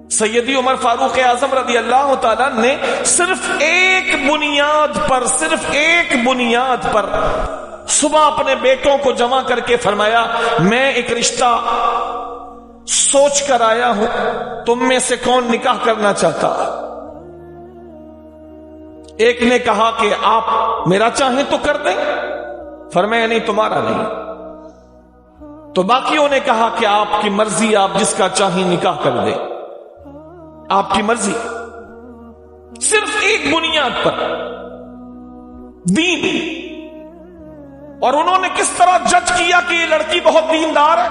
سیدی عمر فاروق اعظم رضی اللہ تعالیٰ نے صرف ایک بنیاد پر صبح اپنے بیٹوں کو جمع کر کے فرمایا، میں ایک رشتہ سوچ کر آیا ہوں، تم میں سے کون نکاح کرنا چاہتا؟ ایک نے کہا کہ آپ میرا چاہیں تو کر دیں، فرمایا نہیں، تمہارا نہیں۔ تو باقیوں نے کہا کہ آپ کی مرضی، آپ جس کا چاہیں نکاح کر دیں، آپ کی مرضی۔ صرف ایک بنیاد پر، دین۔ اور انہوں نے کس طرح جج کیا کہ یہ لڑکی بہت دیندار ہے۔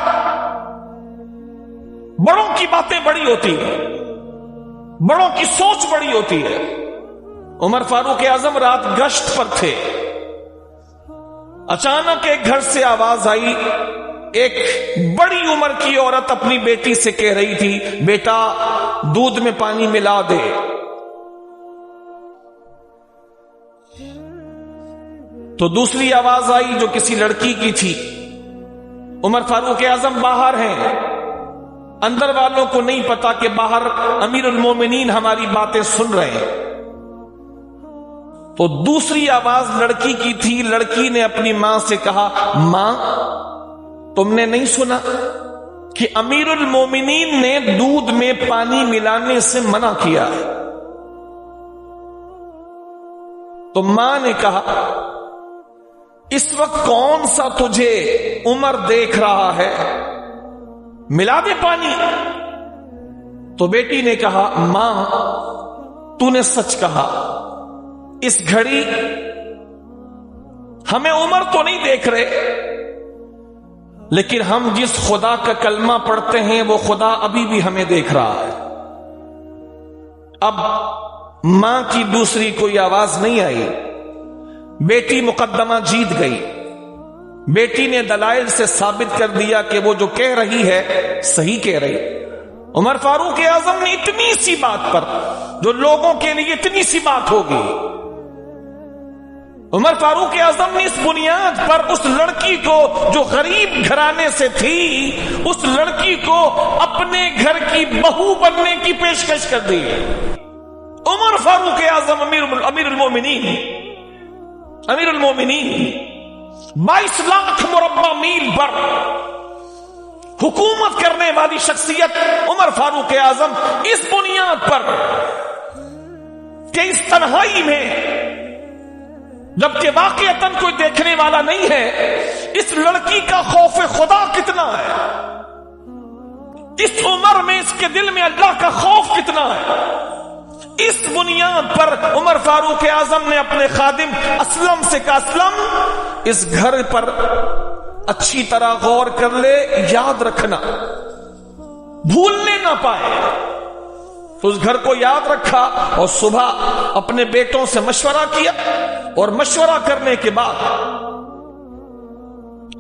بڑوں کی باتیں بڑی ہوتی ہیں، بڑوں کی سوچ بڑی ہوتی ہے۔ عمر فاروق اعظم رات گشت پر تھے، اچانک ایک گھر سے آواز آئی، ایک بڑی عمر کی عورت اپنی بیٹی سے کہہ رہی تھی، بیٹا دودھ میں پانی ملا دے۔ تو دوسری آواز آئی جو کسی لڑکی کی تھی۔ عمر فاروق اعظم باہر ہیں، اندر والوں کو نہیں پتا کہ باہر امیر المومنین ہماری باتیں سن رہے ہیں۔ تو دوسری آواز لڑکی کی تھی، لڑکی نے اپنی ماں سے کہا، ماں تم نے نہیں سنا کہ امیر المومنین نے دودھ میں پانی ملانے سے منع کیا ہے؟ تو ماں نے کہا، اس وقت کون سا تجھے عمر دیکھ رہا ہے، ملا دے پانی۔ تو بیٹی نے کہا، ماں تو نے سچ کہا، اس گھڑی ہمیں عمر تو نہیں دیکھ رہے، لیکن ہم جس خدا کا کلمہ پڑھتے ہیں وہ خدا ابھی بھی ہمیں دیکھ رہا ہے۔ اب ماں کی دوسری کوئی آواز نہیں آئی، بیٹی مقدمہ جیت گئی۔ بیٹی نے دلائل سے ثابت کر دیا کہ وہ جو کہہ رہی ہے صحیح کہہ رہی۔ عمر فاروق اعظم نے اتنی سی بات پر، جو لوگوں کے لیے اتنی سی بات ہوگی، عمر فاروق اعظم نے اس بنیاد پر اس لڑکی کو جو غریب گھرانے سے تھی، اس لڑکی کو اپنے گھر کی بہو بننے کی پیشکش کر دی۔ عمر فاروق اعظم امیر المومنین 22 لاکھ مربع میل پر حکومت کرنے والی شخصیت عمر فاروق اعظم، اس بنیاد پر کہ اس تنہائی میں، جبکہ واقعتاً کوئی دیکھنے والا نہیں ہے، اس لڑکی کا خوف خدا کتنا ہے، اس عمر میں اس کے دل میں اللہ کا خوف کتنا ہے۔ اس بنیاد پر عمر فاروق اعظم نے اپنے خادم اسلم سے کہا، اسلم اس گھر پر اچھی طرح غور کر لے، یاد رکھنا، بھولنے نہ پائے۔ اس گھر کو یاد رکھا اور صبح اپنے بیٹوں سے مشورہ کیا، اور مشورہ کرنے کے بعد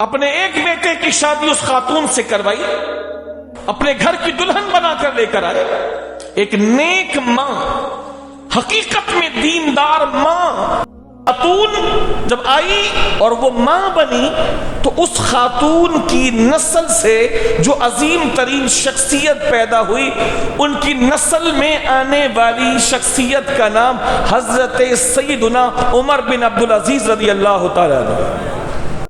اپنے ایک بیٹے کی شادی اس خاتون سے کروائی، اپنے گھر کی دلہن بنا کر لے کر آئے۔ ایک نیک ماں، حقیقت میں دیندار ماں خاتون جب آئی اور وہ ماں بنی، تو اس خاتون کی نسل سے جو عظیم ترین شخصیت پیدا ہوئی، ان کی نسل میں آنے والی شخصیت کا نام حضرت سیدنا عمر بن عبدالعزیز رضی اللہ تعالیٰ عنہ۔